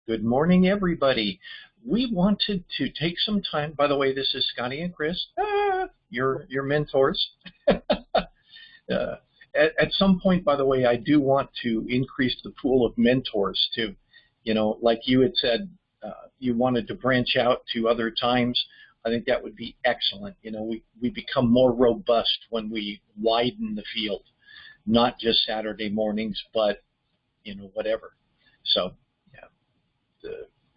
Good morning, everybody. We wanted to take some time. By the way, this is Scotty and Chris, your mentors. At some point, by the way, I do want to increase the pool of mentors too. You know, like you had said, you wanted to branch out to other times. I think that would be excellent. You know, we become more robust when we widen the field, not just Saturday mornings, but, you know, whatever. So, yeah,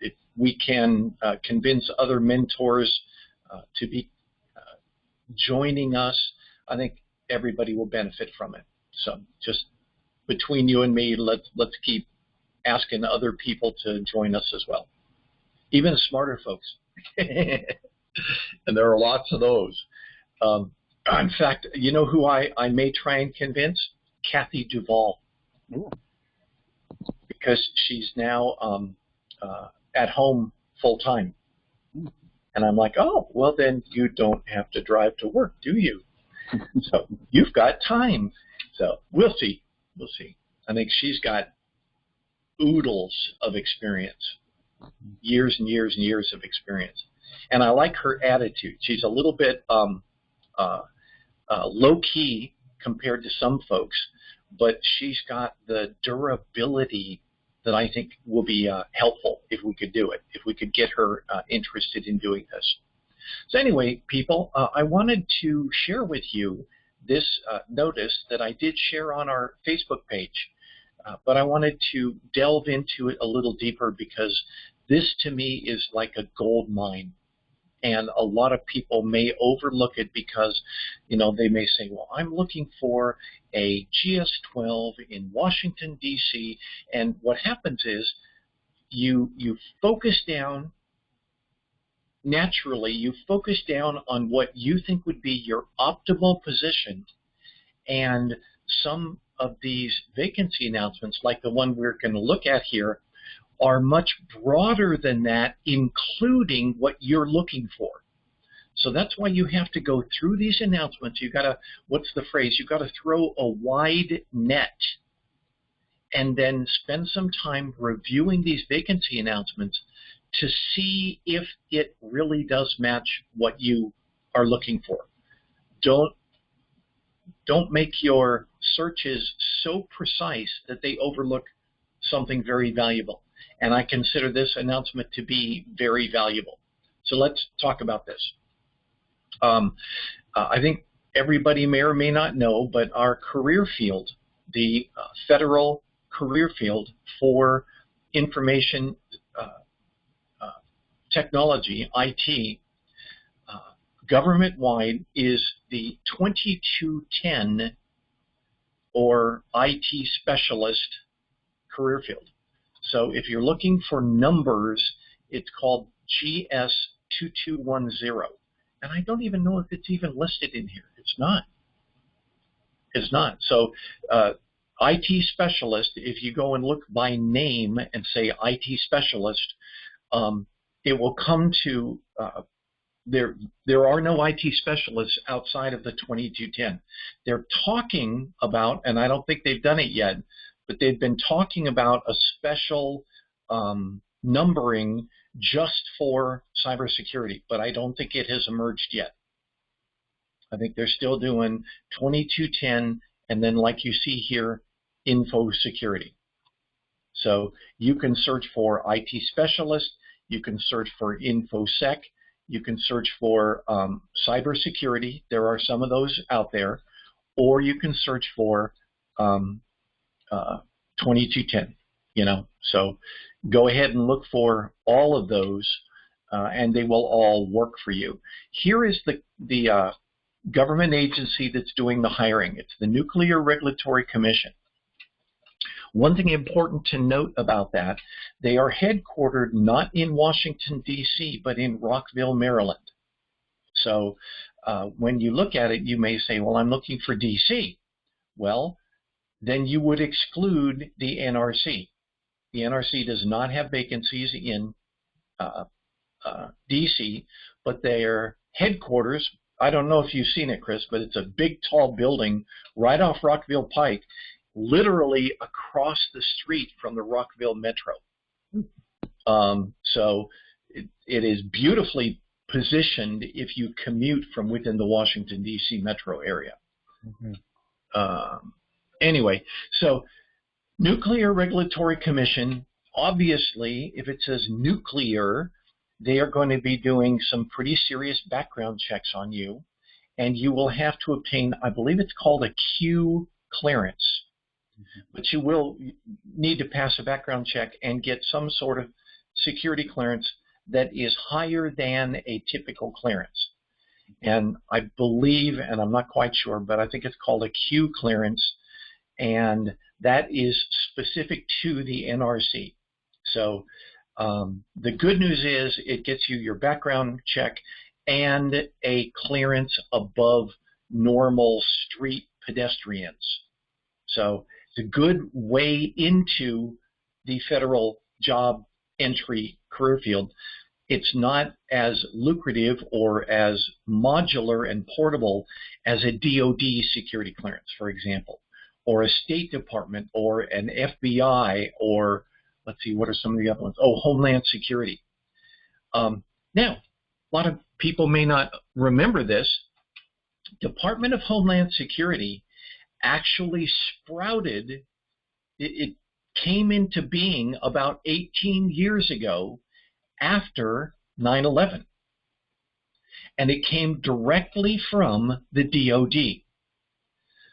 if we can convince other mentors to be joining us, I think everybody will benefit from it. So just between you and me, let's keep asking other people to join us as well, even smarter folks. And there are lots of those. In fact, you know who I may try and convince? Kathy Duvall. Ooh. Because she's now at home full time. And I'm like, oh, well, then you don't have to drive to work, do you? So you've got time. So we'll see. We'll see. I think she's got oodles of experience, years and years and years of experience. And I like her attitude. She's a little bit low-key compared to some folks, but she's got the durability that I think will be helpful if we could do it, if we could get her interested in doing this. So anyway, people, I wanted to share with you this notice that I did share on our Facebook page, but I wanted to delve into it a little deeper because this to me is like a gold mine. And a lot of people may overlook it because, you know, they may say, well, I'm looking for a GS-12 in Washington, D.C. And what happens is you focus down, naturally, you focus down on what you think would be your optimal position. And some of these vacancy announcements, like the one we're going to look at here, are much broader than that, including what you're looking for. So that's why you have to go through these announcements. You got to, what's the phrase? You got to throw a wide net and then spend some time reviewing these vacancy announcements to see if it really does match what you are looking for. Don't make your searches so precise that they overlook something very valuable. And I consider this announcement to be very valuable. So let's talk about this. I think everybody may or may not know, but our career field, the federal career field for information technology, IT, government-wide is the 2210 or IT specialist career field. So if you're looking for numbers, it's called GS2210. And I don't even know if it's even listed in here. It's not. It's not. So IT specialist, if you go and look by name and say IT specialist, it will come to, there are no IT specialists outside of the 2210. They're talking about, and I don't think they've done it yet, but they've been talking about a special numbering just for cybersecurity, but I don't think it has emerged yet. I think they're still doing 2210, and then like you see here, info security. So you can search for IT specialist, you can search for infosec, you can search for cybersecurity. There are some of those out there, or you can search for 2210, you know. So go ahead and look for all of those, and they will all work for you. Here is the government agency that's doing the hiring. It's the Nuclear Regulatory Commission. One thing important to note about that, they are headquartered not in Washington, D.C., but in Rockville, Maryland. So when you look at it, you may say, well, I'm looking for D.C. Well, then you would exclude the NRC. The NRC does not have vacancies in D.C., but their headquarters, I don't know if you've seen it, Chris, but it's a big, tall building right off Rockville Pike, literally across the street from the Rockville Metro. So it is beautifully positioned if you commute from within the Washington, D.C. metro area. Anyway, so Nuclear Regulatory Commission, obviously, if it says nuclear, they are going to be doing some pretty serious background checks on you, and you will have to obtain, I believe it's called a Q clearance, but you will need to pass a background check and get some sort of security clearance that is higher than a typical clearance. And I believe, and I'm not quite sure, but I think it's called a Q clearance, and that is specific to the NRC. So the good news is it gets you your background check and a clearance above normal street pedestrians. So it's a good way into the federal job entry career field. It's not as lucrative or as modular and portable as a DoD security clearance, for example, or a State Department or an FBI, or let's see, what are some of the other ones? Oh, Homeland Security. Now, a lot of people may not remember this. Department of Homeland Security actually sprouted, it came into being about 18 years ago after 9/11. And it came directly from the DoD.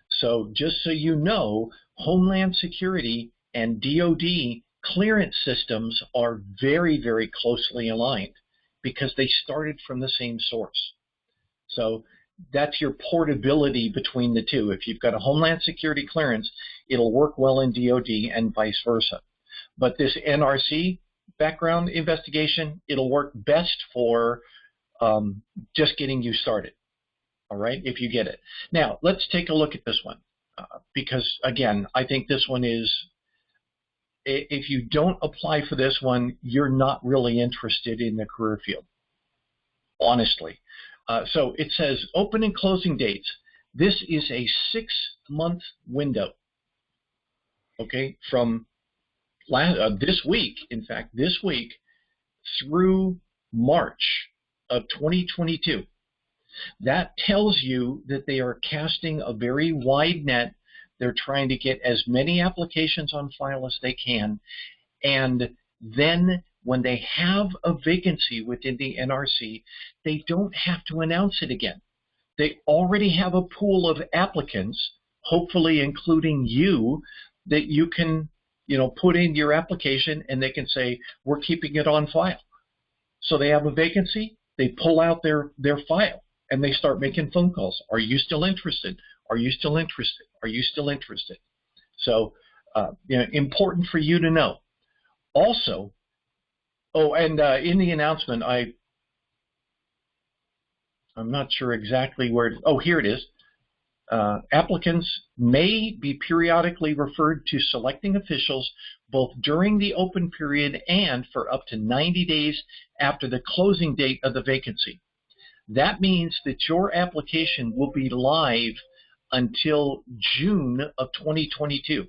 So just so you know, Homeland Security and DoD clearance systems are very, very closely aligned because they started from the same source. So that's your portability between the two. If you've got a Homeland Security clearance, it'll work well in DoD and vice versa. But this NRC background investigation, it'll work best for just getting you started, all right, if you get it. Now, let's take a look at this one because, again, I think this one is, if you don't apply for this one, you're not really interested in the career field, honestly. So it says open and closing dates. This is a 6-month window, okay, from this week, in fact, this week through March of 2022. That tells you that they are casting a very wide net. They're trying to get as many applications on file as they can. And then when they have a vacancy within the NRC, they don't have to announce it again. They already have a pool of applicants, hopefully including you, that you can, put in your application and they can say, we're keeping it on file. So they have a vacancy, they pull out their file and they start making phone calls. Are you still interested? Are you still interested? Are you still interested? So, important for you to know. Also, in the announcement, I'm not sure exactly where, here it is. Applicants may be periodically referred to selecting officials both during the open period and for up to 90 days after the closing date of the vacancy. That means that your application will be live until June of 2022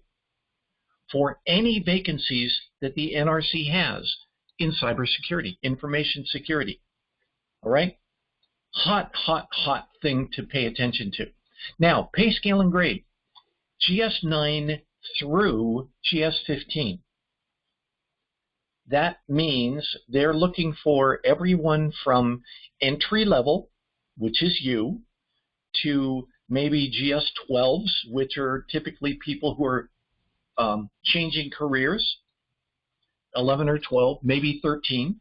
for any vacancies that the NRC has in cybersecurity, information security. All right? Hot, hot, hot thing to pay attention to. Now, pay scale and grade, GS9 through GS15. That means they're looking for everyone from entry level, which is you, to maybe GS12s, which are typically people who are changing careers, 11 or 12, maybe 13.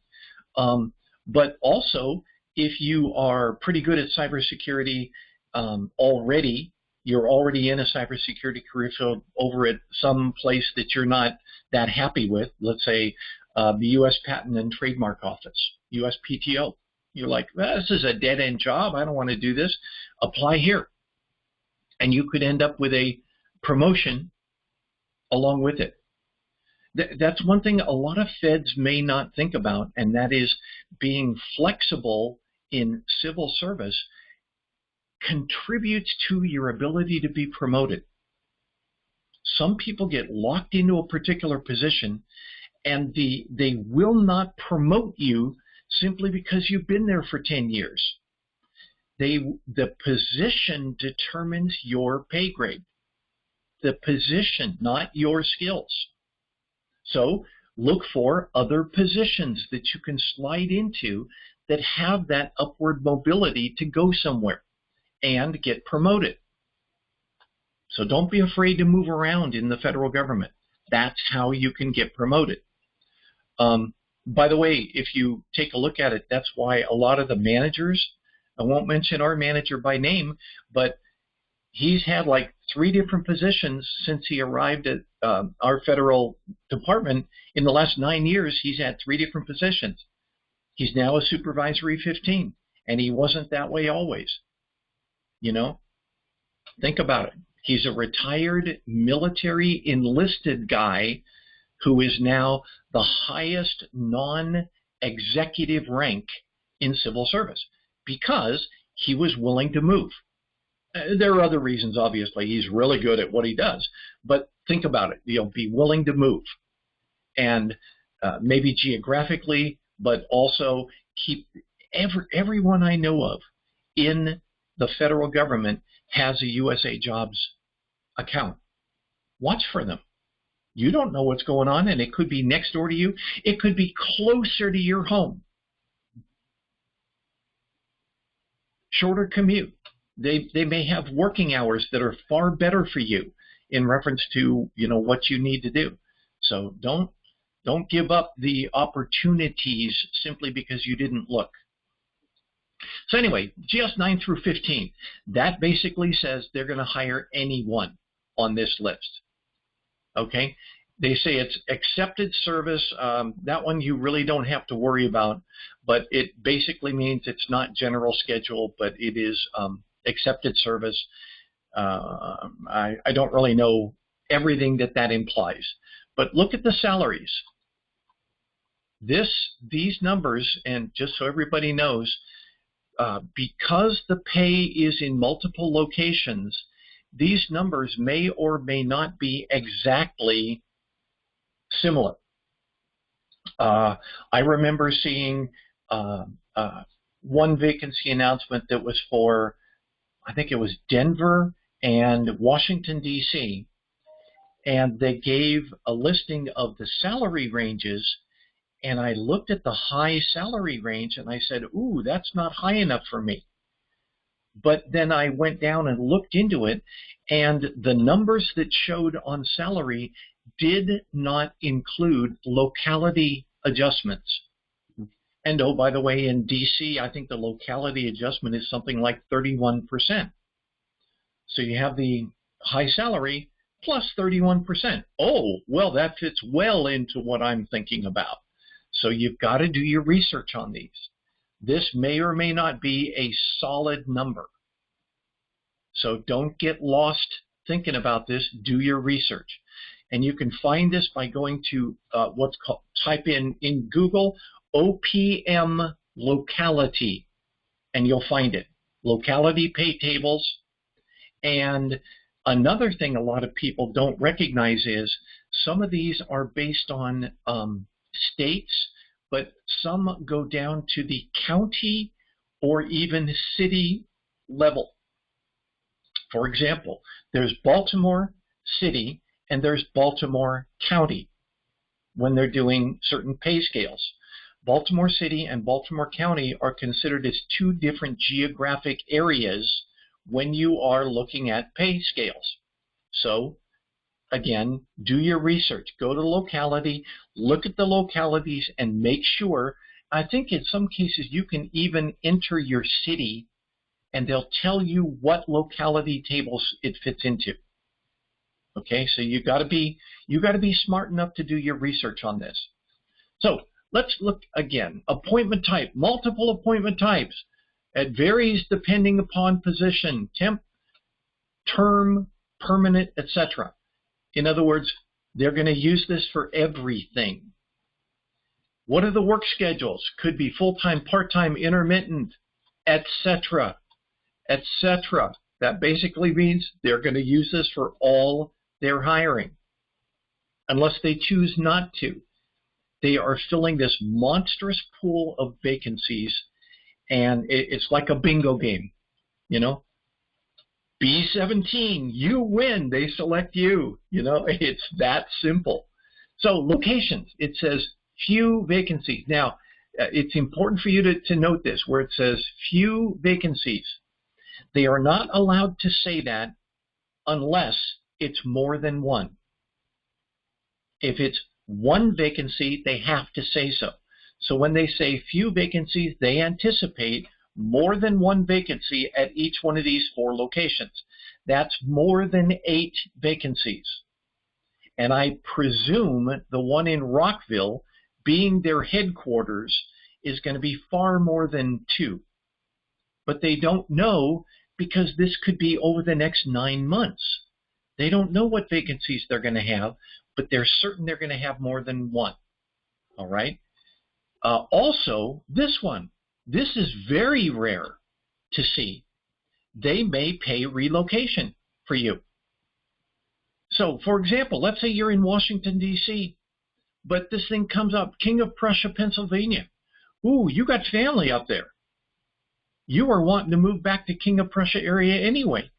But also, if you are pretty good at cybersecurity already, you're already in a cybersecurity career field over at some place that you're not that happy with, let's say the U.S. Patent and Trademark Office, USPTO. You're like, this is a dead-end job. I don't want to do this. Apply here. And you could end up with a promotion along with it. That's one thing a lot of feds may not think about, and that is being flexible in civil service contributes to your ability to be promoted. Some people get locked into a particular position And they will not promote you simply because you've been there for 10 years. The position determines your pay grade. The position, not your skills. So look for other positions that you can slide into that have that upward mobility to go somewhere and get promoted. So don't be afraid to move around in the federal government. That's how you can get promoted. By the way, if you take a look at it, that's why a lot of the managers, I won't mention our manager by name, but he's had like 3 different positions since he arrived at our federal department. In the last 9 years, he's had 3 different positions. He's now a supervisory 15, and he wasn't that way always. You know, think about it. He's a retired military enlisted guy who is now the highest non-executive rank in civil service because he was willing to move. There are other reasons, obviously. He's really good at what he does. But think about it. You'll be willing to move. And maybe geographically, but also keep everyone I know of in the federal government has a USAJOBS account. Watch for them. You don't know what's going on, and it could be next door to you. It could be closer to your home. Shorter commute. They may have working hours that are far better for you in reference to, you know, what you need to do. So don't give up the opportunities simply because you didn't look. So anyway, GS 9 through 15, that basically says they're going to hire anyone on this list. Okay? They say it's accepted service. That one you really don't have to worry about, but it basically means it's not general schedule, but it is accepted service. I don't really know everything that implies, but look at the salaries. These numbers, and just so everybody knows, because the pay is in multiple locations, these numbers may or may not be exactly similar. I remember seeing one vacancy announcement that was for, I think it was Denver and Washington, D.C., and they gave a listing of the salary ranges, and I looked at the high salary range and I said, ooh, that's not high enough for me. But then I went down and looked into it, and the numbers that showed on salary did not include locality adjustments. And oh, by the way, in DC, I think the locality adjustment is something like 31%. So you have the high salary plus 31%. Oh, well, that fits well into what I'm thinking about. So you've got to do your research on these. This may or may not be a solid number. So don't get lost thinking about this. Do your research. And you can find this by going to what's called, type in Google, OPM locality, and you'll find it. Locality pay tables. And another thing a lot of people don't recognize is some of these are based on states, but some go down to the county or even city level. For example, there's Baltimore City and there's Baltimore County when they're doing certain pay scales. Baltimore City and Baltimore County are considered as 2 different geographic areas when you are looking at pay scales. So again, do your research. Go to locality, look at the localities, and make sure. I think in some cases you can even enter your city and they'll tell you what locality tables it fits into. Okay, so you got to be smart enough to do your research on this. So let's look again. Appointment type, multiple appointment types. It varies depending upon position, temp, term, permanent, etc. In other words, they're going to use this for everything. What are the work schedules? Could be full-time, part-time, intermittent, etc., etc. That basically means they're going to use this for all their hiring, unless they choose not to. They are filling this monstrous pool of vacancies, and it's like a bingo game, you know. B17, you win, they select you, you know, it's that simple. So locations, it says few vacancies. Now, it's important for you to note this, where it says few vacancies. They are not allowed to say that unless it's more than one. If it's one vacancy, they have to say so. So when they say few vacancies, they anticipate more than one vacancy at each one of these 4 locations. That's more than 8 vacancies. And I presume the one in Rockville, being their headquarters, is going to be far more than 2. But they don't know, because this could be over the next 9 months. They don't know what vacancies they're going to have, but they're certain they're going to have more than 1. All right? Also, this one. This is very rare to see. They may pay relocation for you. So, for example, let's say you're in Washington, D.C., but this thing comes up, King of Prussia, Pennsylvania. Ooh, you got family up there. You are wanting to move back to King of Prussia area anyway.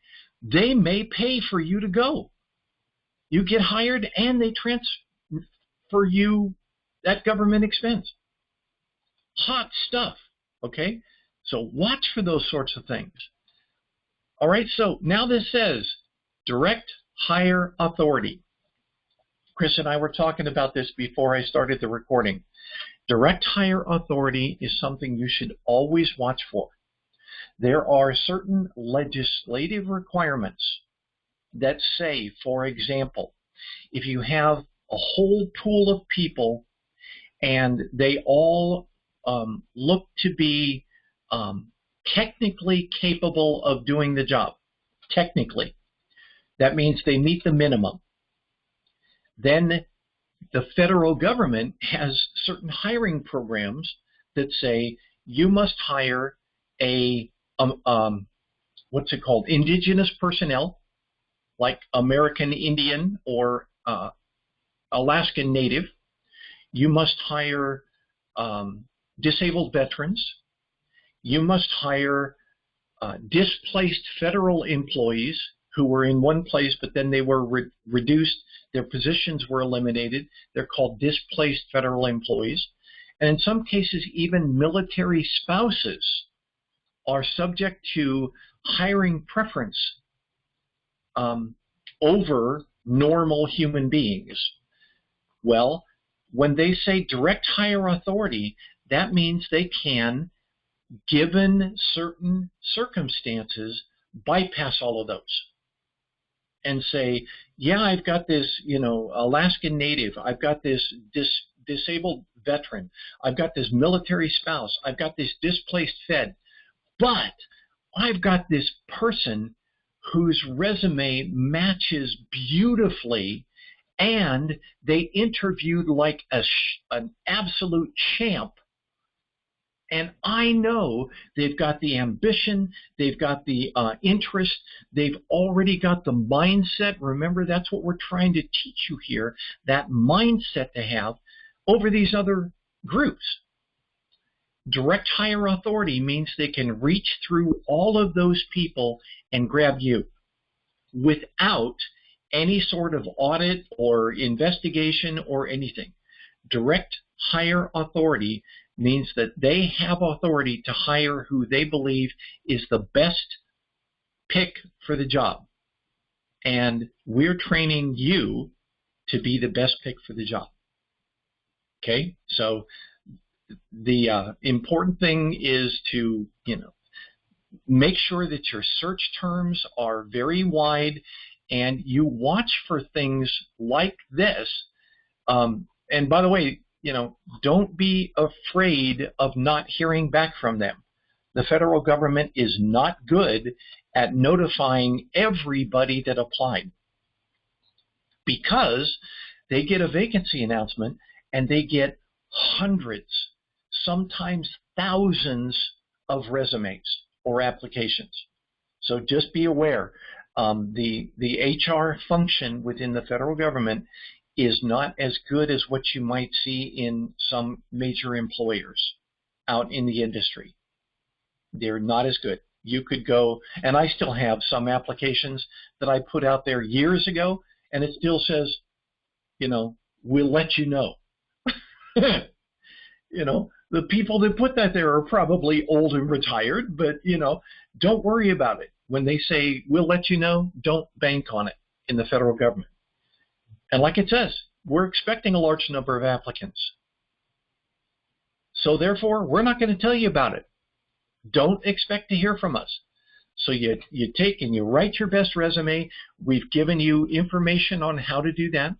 They may pay for you to go. You get hired and they transfer you that government expense. Hot stuff, okay? So watch for those sorts of things. All right, so now this says direct hire authority. Chris and I were talking about this before I started the recording. Direct hire authority is something you should always watch for. There are certain legislative requirements that say, for example, if you have a whole pool of people and they all look to be technically capable of doing the job, technically, that means they meet the minimum, then the federal government has certain hiring programs that say you must hire a what's it called, indigenous personnel, like American Indian or Alaskan Native. You must hire disabled veterans. You must hire displaced federal employees who were in one place, but then they were reduced. Their positions were eliminated. They're called displaced federal employees. And in some cases, even military spouses are subject to hiring preference over normal human beings. Well, when they say direct hire authority, that means they can, given certain circumstances, bypass all of those and say, yeah, I've got this, you know, Alaskan Native, I've got this disabled veteran, I've got this military spouse, I've got this displaced Fed, but I've got this person whose resume matches beautifully, and they interviewed like an absolute champ. And I know they've got the ambition, they've got the interest, they've already got the mindset. Remember, that's what we're trying to teach you here, that mindset to have over these other groups. Direct hire authority means they can reach through all of those people and grab you without any sort of audit or investigation or anything. Direct hire authority means that they have authority to hire who they believe is the best pick for the job. And we're training you to be the best pick for the job. Okay? So the important thing is to, you know, make sure that your search terms are very wide and you watch for things like this. And by the way, you know, don't be afraid of not hearing back from them. The federal government is not good at notifying everybody that applied, because they get a vacancy announcement and they get hundreds, sometimes thousands of resumes or applications. So just be aware. The HR function within the federal government is not as good as what you might see in some major employers out in the industry. They're not as good. You could go, and I still have some applications that I put out there years ago, and it still says, you know, we'll let you know. You know, the people that put that there are probably old and retired, but, you know, don't worry about it. When they say, we'll let you know, don't bank on it in the federal government. And like it says, we're expecting a large number of applicants. So therefore, we're not going to tell you about it. Don't expect to hear from us. So you take and you write your best resume. We've given you information on how to do that.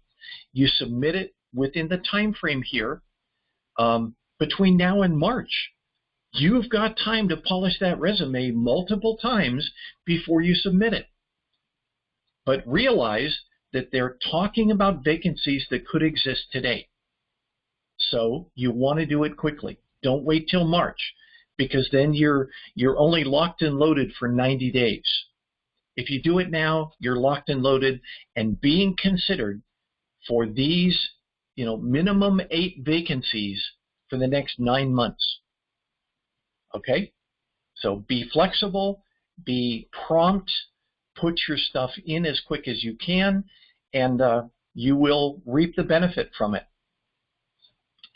You submit it within the time frame here. Between now and March, you've got time to polish that resume multiple times before you submit it. But realize that they're talking about vacancies that could exist today. So you want to do it quickly. Don't wait till March, because then you're only locked and loaded for 90 days. If you do it now, you're locked and loaded and being considered for these, you know, minimum 8 vacancies for the next 9 months. Okay? So be flexible, be prompt, put your stuff in as quick as you can, and you will reap the benefit from it.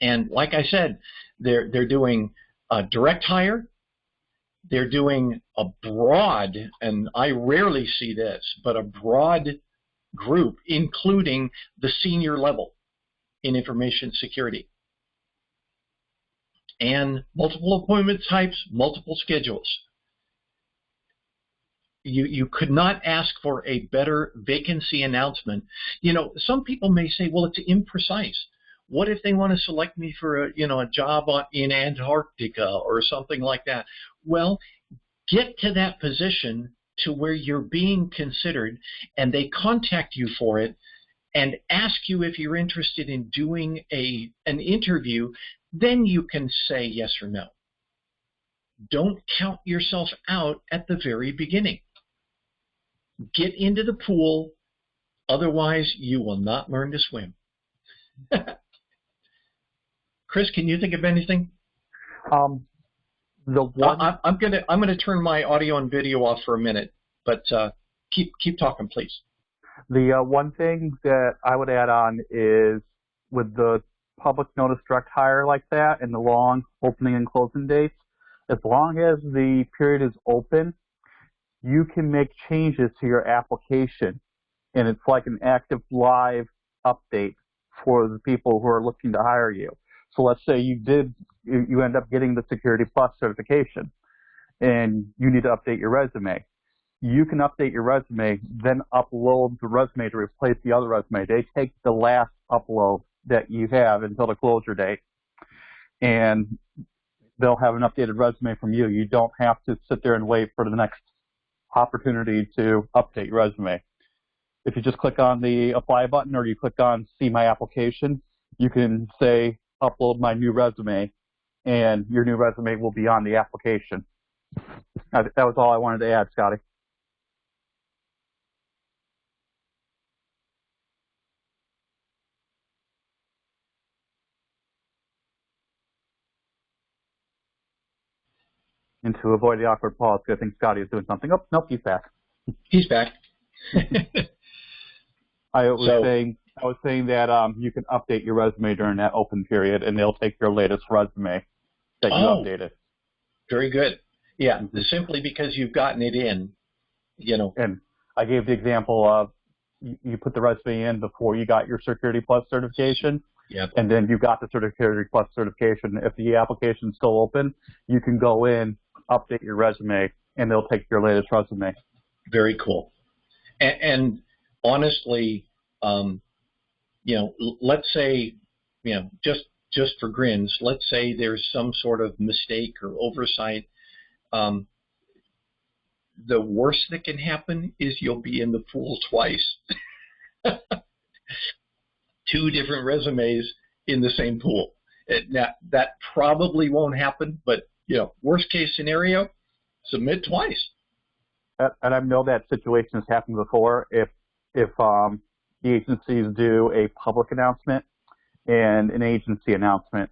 And like I said, they're doing a direct hire. They're doing a broad, and I rarely see this, but a broad group, including the senior level in information security. And multiple appointment types, multiple schedules. You could not ask for a better vacancy announcement. You know, some people may say, well, it's imprecise. What if they want to select me for a job in Antarctica or something like that? Well, get to that position to where you're being considered and they contact you for it and ask you if you're interested in doing an interview, then you can say yes or no. Don't count yourself out at the very beginning. Get into the pool, otherwise you will not learn to swim. Chris, can you think of anything? I'm gonna turn my audio and video off for a minute, but keep talking, please. The one thing that I would add on is with the public notice direct hire like that and the long opening and closing dates, as long as the period is open, you can make changes to your application, and it's like an active live update for the people who are looking to hire you. So let's say you end up getting the Security Plus certification, and you need to update your resume. You can update your resume, then upload the resume to replace the other resume. They take the last upload that you have until the closure date, and they'll have an updated resume from you. You don't have to sit there and wait for the next opportunity to update your resume. If you just click on the apply button or you click on see my application, you can say upload my new resume, and your new resume will be on the application. That was all I wanted to add, Scotty. And to avoid the awkward pause, I think Scotty is doing something. Oh, nope, he's back. He's back. I was saying that you can update your resume during that open period, and they'll take your latest resume that you updated. Very good. Yeah, simply because you've gotten it in, you know. And I gave the example of you put the resume in before you got your Security Plus certification. Yep. And then you got the Security Plus certification. If the application's still open, you can go in, update your resume, and they'll take your latest resume. Very cool. And honestly, you know, let's say, you know, just for grins, let's say there's some sort of mistake or oversight. The worst that can happen is you'll be in the pool twice. 2 different resumes in the same pool. Now, that probably won't happen, but, you know, worst case scenario, submit twice. And I know that situation has happened before. If the agencies do a public announcement and an agency announcement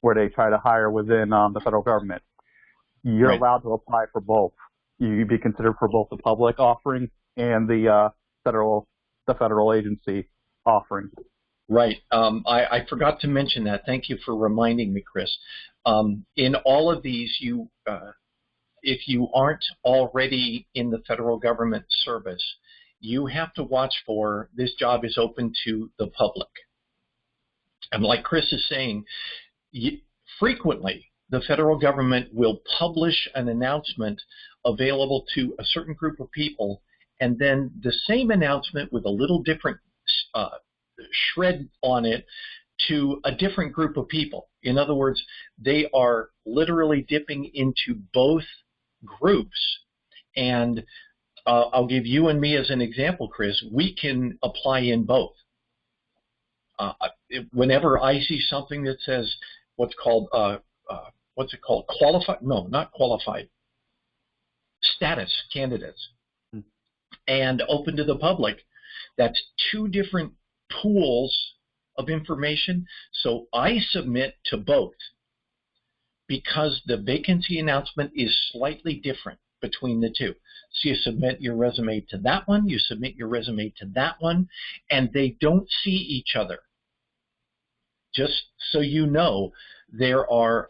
where they try to hire within the federal government. You're Right. allowed to apply for both. You'd be considered for both the public offering and the federal agency offering. Right. I forgot to mention that. Thank you for reminding me, Chris. In all of these, if you aren't already in the federal government service, you have to watch for this job is open to the public. And like Chris is saying, frequently the federal government will publish an announcement available to a certain group of people, and then the same announcement with a little different shred on it to a different group of people. In other words, they are literally dipping into both groups. And I'll give you and me as an example, Chris. We can apply in both. Whenever I see something that says what's it called? Qualified? No, not qualified. Status candidates and open to the public. That's two different pools of information. So I submit to both because the vacancy announcement is slightly different between the two. So you submit your resume to that one, you submit your resume to that one, and they don't see each other. Just so you know, there are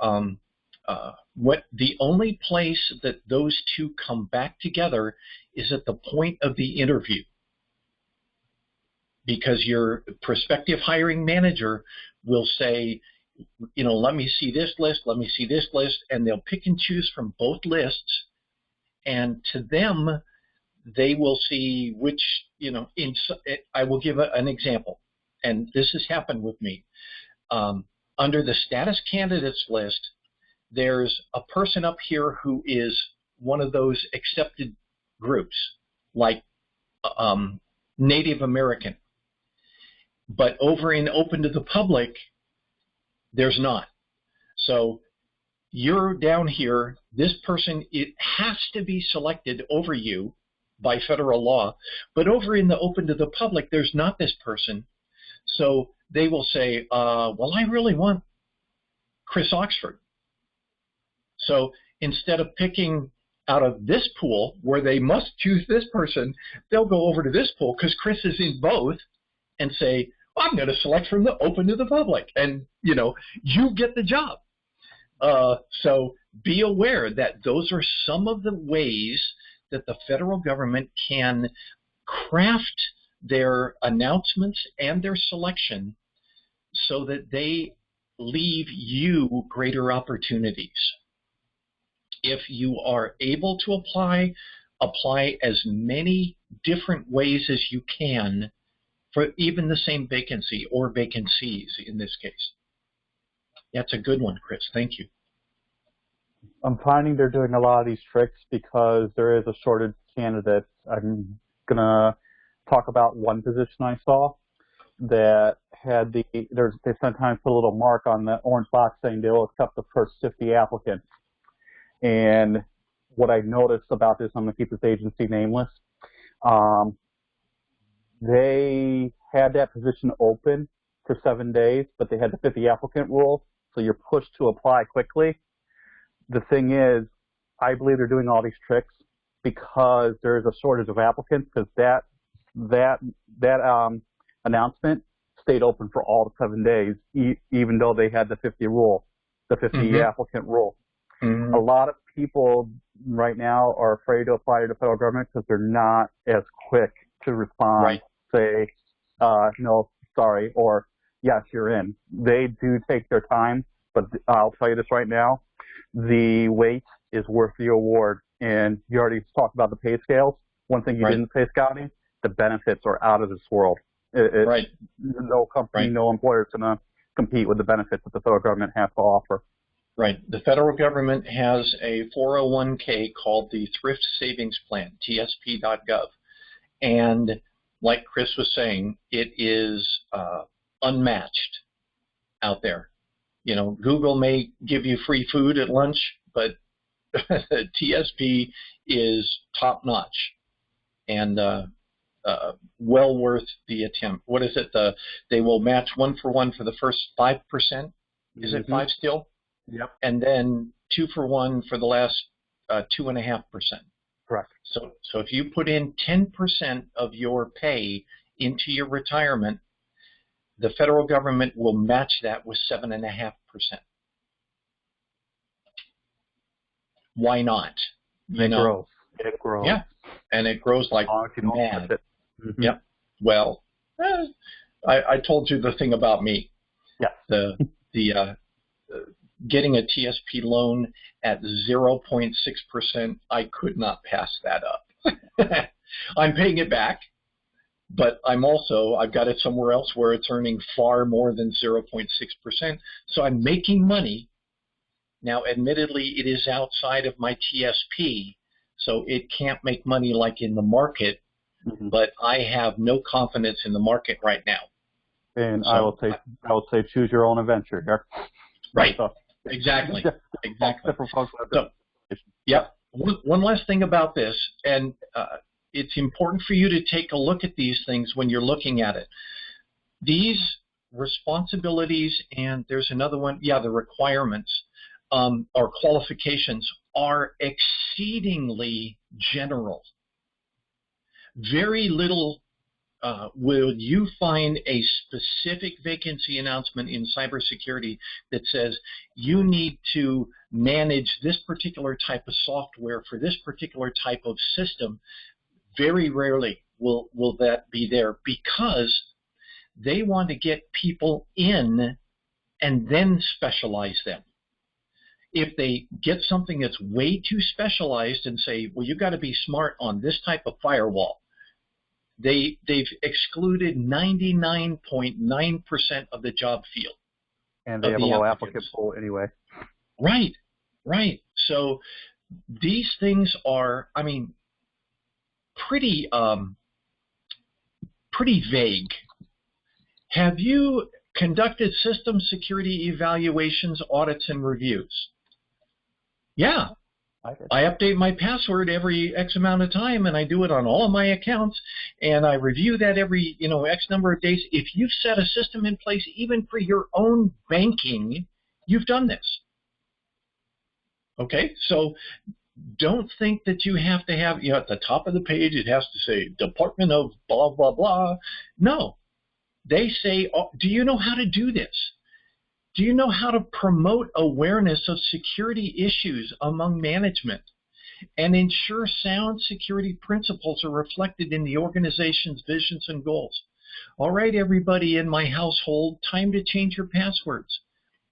the only place that those two come back together is at the point of the interview, because your prospective hiring manager will say, let me see this list, let me see this list, and they'll pick and choose from both lists, and to them, they will see which, I will give an example, and this has happened with me. Under the status candidates list, there's a person up here who is one of those accepted groups, like Native American. But over in open to the public, there's not. So you're down here, this person, it has to be selected over you by federal law, but over in the open to the public, there's not this person. So they will say, well, I really want Chris Oxford. So instead of picking out of this pool where they must choose this person, they'll go over to this pool because Chris is in both and say, well, I'm going to select from the open to the public. And, you get the job. So be aware that those are some of the ways that the federal government can craft their announcements and their selection so that they leave you greater opportunities. If you are able to apply as many different ways as you can for even the same vacancy or vacancies in this case. That's a good one, Chris. Thank you. I'm finding they're doing a lot of these tricks because there is a shortage of candidates. I'm going to talk about one position I saw that had they sometimes put a little mark on the orange box saying they'll accept the first 50 applicants. And what I noticed about this, I'm going to keep this agency nameless, they had that position open for 7 days, but they had the 50 applicant rule, so you're pushed to apply quickly. The thing is, I believe they're doing all these tricks because there is a shortage of applicants, because that announcement stayed open for all the 7 days, even though they had the 50 applicant rule. Mm-hmm. A lot of people right now are afraid to apply to the federal government because they're not as quick to respond, right. Say, no, sorry, or yes, you're in. They do take their time, but I'll tell you this right now, the wait is worth the award. And you already talked about the pay scales. One thing you right. didn't say, Scotty, the benefits are out of this world. Right. No company, right. No employer is going to compete with the benefits that the federal government has to offer. Right. The federal government has a 401k called the Thrift Savings Plan, tsp.gov. And like Chris was saying, it is unmatched out there. Google may give you free food at lunch, but TSP is top notch. And well worth the attempt. What is it? They will match 1-for-1 for the first 5%. Is it 5 still? Yep. And then 2-for-1 for the last 2.5%. Correct. So if you put in 10% of your pay into your retirement, the federal government will match that with 7.5%. Why not? It grows. It grows. Yeah, and it grows like mad. Yep. Well, I told you the thing about me. Yeah. The getting a TSP loan at 0.6%, I could not pass that up. I'm paying it back, but I've got it somewhere else where it's earning far more than 0.6%. So I'm making money. Now, admittedly, it is outside of my TSP, so it can't make money like in the market, but I have no confidence in the market right now. And so I will say choose your own adventure here. Right. Exactly. Exactly. So, yep. One last thing about this, and it's important for you to take a look at these things when you're looking at it. These responsibilities, and there's another one, the requirements or qualifications are exceedingly general. Very little will you find a specific vacancy announcement in cybersecurity that says you need to manage this particular type of software for this particular type of system. Very rarely will that be there, because they want to get people in and then specialize them. If they get something that's way too specialized and say, well, you've got to be smart on this type of firewall, they've excluded 99.9% of the job field. And they have a low applicant pool anyway. Right, right. So these things are, pretty vague. Have you conducted system security evaluations, audits, and reviews? Yeah. I update my password every X amount of time, and I do it on all of my accounts, and I review that every, X number of days. If you've set a system in place, even for your own banking, you've done this. Okay, so don't think that you have to have, at the top of the page, it has to say Department of blah, blah, blah. No. They say, do you know how to do this? Do you know how to promote awareness of security issues among management and ensure sound security principles are reflected in the organization's visions and goals? All right, everybody in my household, time to change your passwords.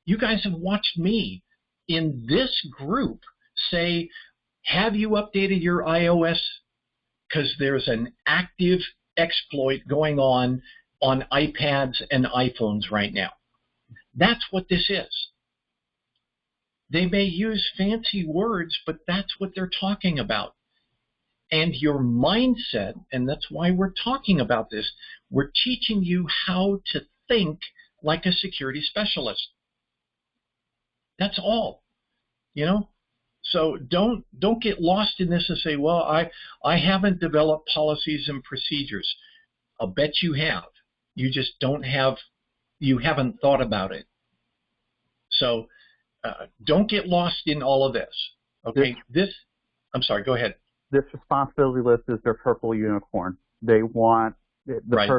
You guys have watched me in this group say, have you updated your iOS? Because there's an active exploit going on iPads and iPhones right now. That's what this is. They may use fancy words, but that's what they're talking about. And your mindset, and that's why we're talking about this, we're teaching you how to think like a security specialist. That's all. So don't get lost in this and say, well, I haven't developed policies and procedures. I'll bet you have. You just you haven't thought about it. So don't get lost in all of this. Okay, I'm sorry, go ahead. This responsibility list is their purple unicorn. They want the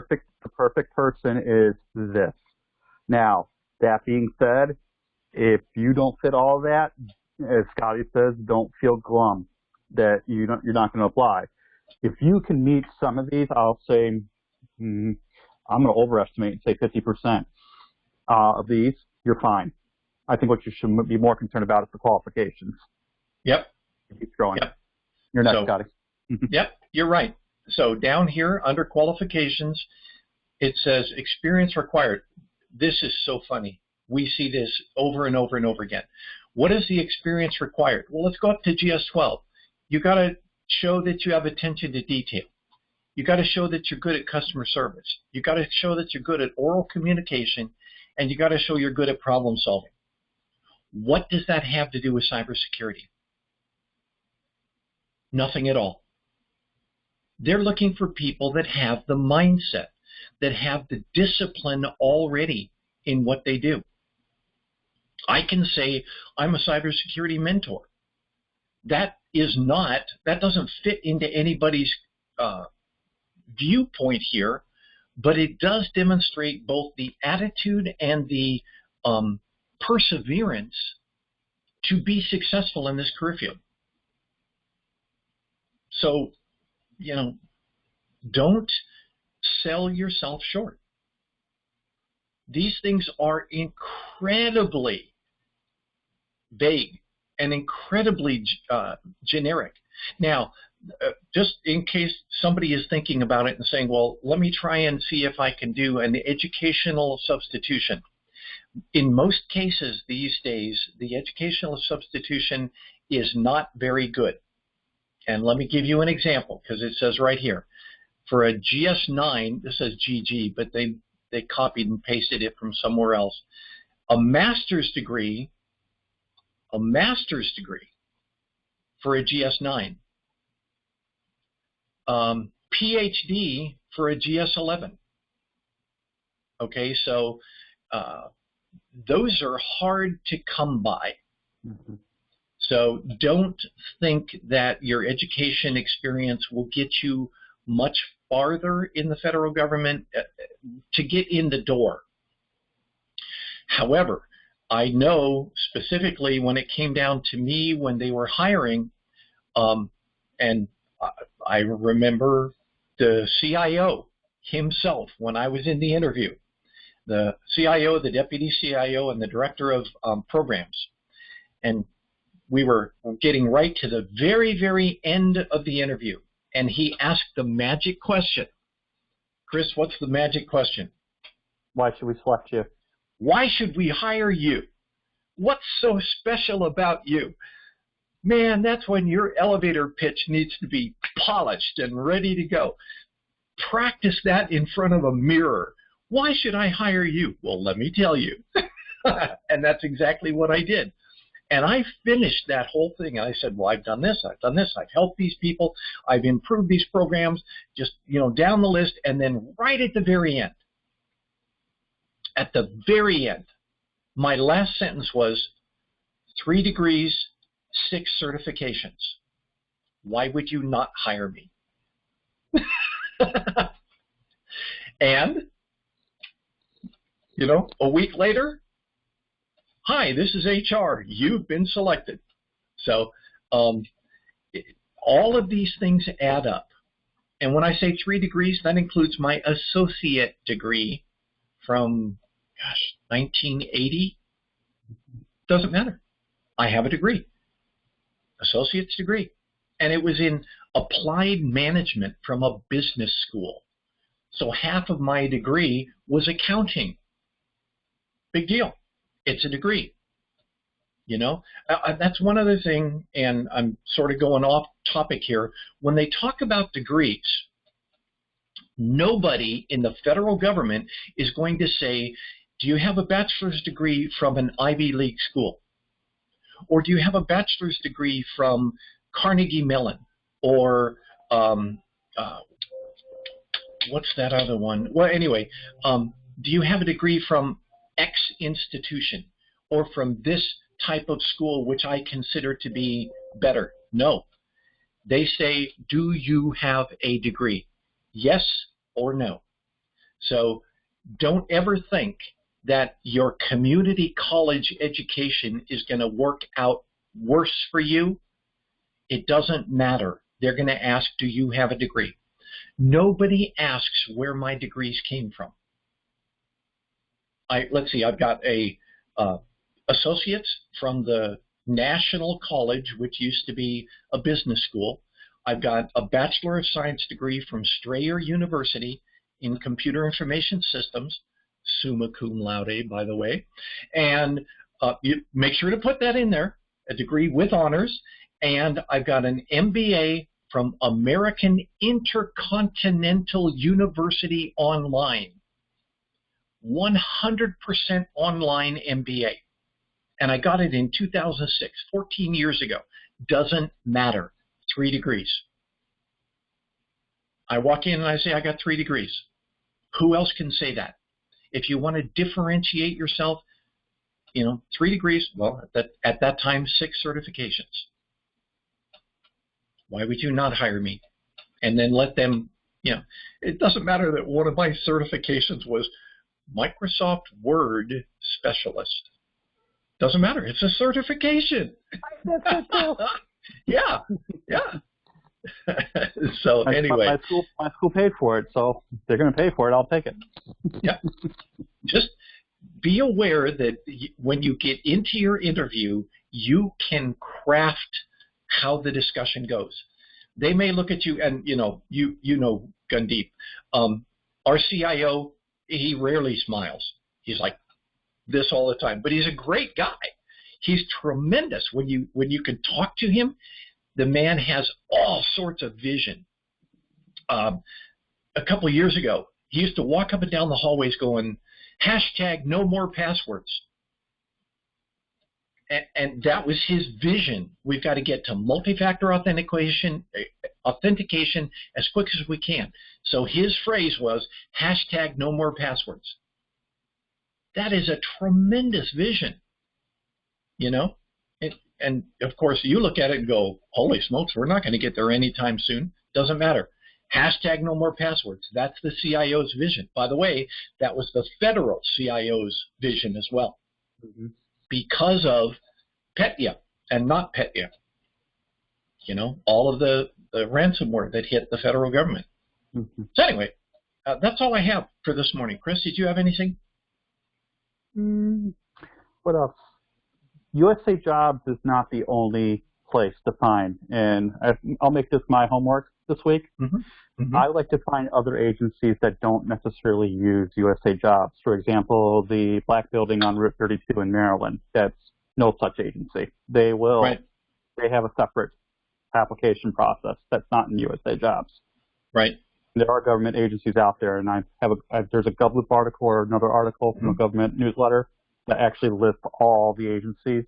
perfect person is this. Now, that being said, if you don't fit all that, as Scotty says, don't feel glum that you're not going to apply. If you can meet some of these, I'll say, I'm going to overestimate and say 50% of these, you're fine. I think what you should be more concerned about is the qualifications. Yep. Keep going. Yep. You're next, Scotty. Yep, you're right. So down here under qualifications, it says experience required. This is so funny. We see this over and over and over again. What is the experience required? Well, let's go up to GS-12. You got to show that you have attention to detail. You got to show that you're good at customer service. You got to show that you're good at oral communication, and you got to show you're good at problem solving. What does that have to do with cybersecurity? Nothing at all. They're looking for people that have the mindset, that have the discipline already in what they do. I can say I'm a cybersecurity mentor. That doesn't fit into anybody's viewpoint here, but it does demonstrate both the attitude and the perseverance to be successful in this career field. So, don't sell yourself short. These things are incredibly vague and incredibly generic. Now, just in case somebody is thinking about it and saying, well, let me try and see if I can do an educational substitution. In most cases these days, the educational substitution is not very good. And let me give you an example, because it says right here, for a GS9, this says GG, but they copied and pasted it from somewhere else. A master's degree for a GS9, PhD for a GS11. Okay, so those are hard to come by. Mm-hmm. So don't think that your education experience will get you much farther in the federal government to get in the door. However, I know specifically when it came down to me when they were hiring, and I remember the CIO himself when I was in the interview, the CIO, the deputy CIO, and the director of programs. And we were getting right to the very, very end of the interview. And he asked the magic question. Chris, what's the magic question? Why should we select you? Why should we hire you? What's so special about you? Man, that's when your elevator pitch needs to be polished and ready to go. Practice that in front of a mirror. Why should I hire you? Well, let me tell you. And that's exactly what I did. And I finished that whole thing. And I said, well, I've done this, I've helped these people, I've improved these programs, just, down the list. And then right at the very end, my last sentence was 3 degrees, 6 certifications. Why would you not hire me? And, a week later, hi, this is HR. You've been selected. So all of these things add up. And when I say 3 degrees, that includes my associate degree from, 1980. Doesn't matter. I have a degree, associate's degree. And it was in applied management from a business school. So half of my degree was accounting. Big deal. It's a degree. That's one other thing, and I'm sort of going off topic here. When they talk about degrees, nobody in the federal government is going to say, do you have a bachelor's degree from an Ivy League school? Or do you have a bachelor's degree from Carnegie Mellon? Or what's that other one? Well, anyway, do you have a degree from X institution or from this type of school, which I consider to be better? No. They say, do you have a degree? Yes or no. So don't ever think that your community college education is going to work out worse for you. It doesn't matter. They're going to ask, do you have a degree? Nobody asks where my degrees came from. Let's see, I've got a associates from the National College, which used to be a business school. I've got a Bachelor of Science degree from Strayer University in Computer Information Systems, summa cum laude, by the way. And you make sure to put that in there, a degree with honors. And I've got an MBA from American Intercontinental University Online, 100% online MBA. And I got it in 2006, 14 years ago. Doesn't matter. 3 degrees. I walk in and I say, I got 3 degrees. Who else can say that? If you want to differentiate yourself, 3 degrees, well, at that time, 6 certifications. Why would you not hire me? And then let them, it doesn't matter that one of my certifications was Microsoft Word Specialist. Doesn't matter. It's a certification. Yeah. So anyway. My school paid for it, so they're going to pay for it. I'll take it. Yeah. Just be aware that when you get into your interview, you can craft how the discussion goes. They may look at you, and you know Gundeep. Our CIO, he rarely smiles. He's like this all the time, but he's a great guy. He's tremendous. When you can talk to him, the man has all sorts of vision. A couple of years ago, he used to walk up and down the hallways going, #no more passwords. And that was his vision. We've got to get to multi-factor authentication as quick as we can. So his phrase was, #no more passwords. That is a tremendous vision, And of course, you look at it and go, holy smokes, we're not going to get there anytime soon. Doesn't matter. #no more passwords. That's the CIO's vision. By the way, that was the federal CIO's vision as well. Mm-hmm. Because of Petya and not Petya. All of the ransomware that hit the federal government. Mm-hmm. So anyway, that's all I have for this morning. Chris, did you have anything? What else? USAJOBS is not the only place to find, and I'll make this my homework this week. Mm-hmm. Mm-hmm. I like to find other agencies that don't necessarily use USAJOBS. For example, the Black Building on Route 32 in Maryland, that's no such agency. They will. Right. They have a separate application process that's not in USAJOBS. Right. There are government agencies out there, and there's a GovLoop article or another article from a government newsletter that actually lists all the agencies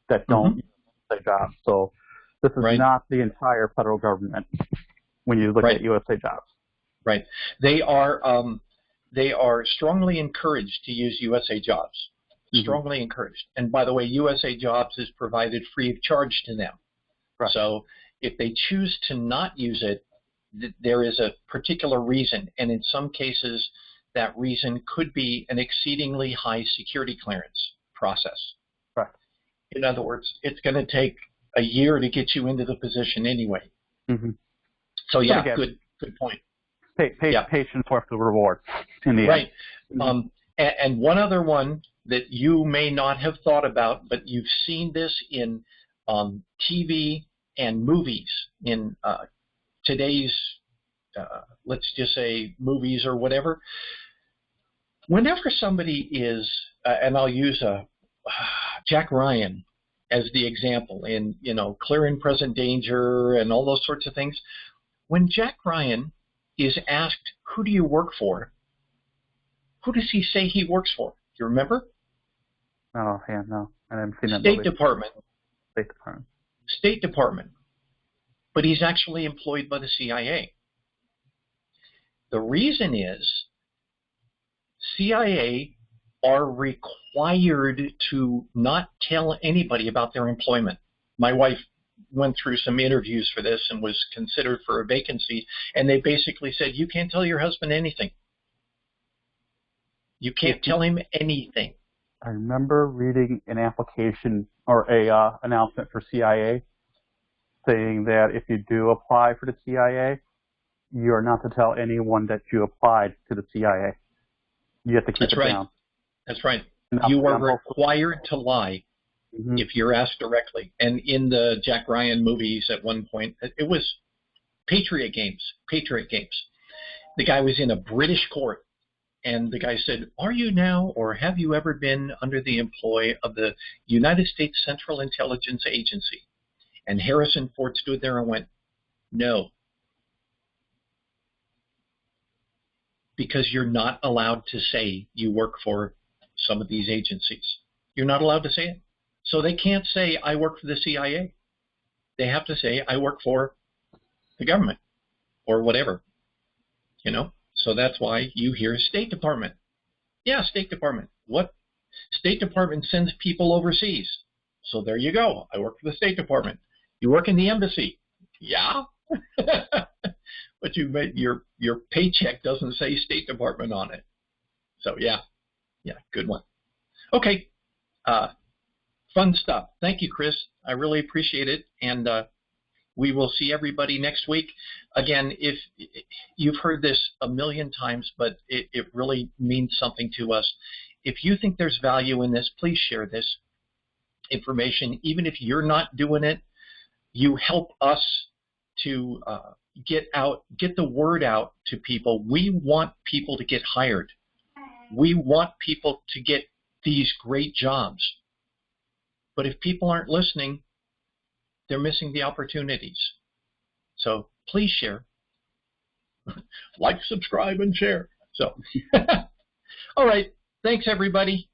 that don't use USAJOBS. So this is not the entire federal government when you look at USAJOBS. Right. They are strongly encouraged to use USAJOBS. Strongly encouraged. And by the way, USAJOBS is provided free of charge to them. Right. So if they choose to not use it, there is a particular reason, and in some cases, that reason could be an exceedingly high security clearance process. Right. In other words, it's going to take a year to get you into the position anyway. Mm-hmm. So yeah, again, good point. Patience worth the reward in the end. Right. Mm-hmm. And one other one that you may not have thought about, but you've seen this in TV and movies in today's, let's just say, movies or whatever. Whenever somebody is, and I'll use Jack Ryan as the example in, Clear and Present Danger and all those sorts of things. When Jack Ryan is asked, who do you work for? Who does he say he works for? Do you remember? Oh, yeah, no. I haven't seen that movie. State Department. State Department. But he's actually employed by the CIA. The reason is CIA are required to not tell anybody about their employment. My wife went through some interviews for this and was considered for a vacancy, and they basically said, you can't tell your husband anything. You can't tell him anything. I remember reading an application or a announcement for CIA saying that if you do apply for the CIA, you are not to tell anyone that you applied to the CIA. You have to keep it down. That's right. You are required to lie if you're asked directly. And in the Jack Ryan movies at one point, it was Patriot Games. The guy was in a British court. And the guy said, are you now or have you ever been under the employ of the United States Central Intelligence Agency? And Harrison Ford stood there and went, no. Because you're not allowed to say you work for some of these agencies. You're not allowed to say it. So they can't say, I work for the CIA. They have to say, I work for the government or whatever. you know. So that's why you hear State Department. Yeah, State Department. What? State Department sends people overseas. So there you go. I work for the State Department. You work in the embassy. Yeah. But your paycheck doesn't say State Department on it. So yeah, good one. Okay, fun stuff. Thank you, Chris. I really appreciate it, and we will see everybody next week. Again, if you've heard this a million times, but it really means something to us. If you think there's value in this, please share this information. Even if you're not doing it, you help us to get the word out to people. We want people to get hired. We want people to get these great jobs. But if people aren't listening, they're missing the opportunities. So please share. Like, subscribe, and share. So, all right. Thanks, everybody.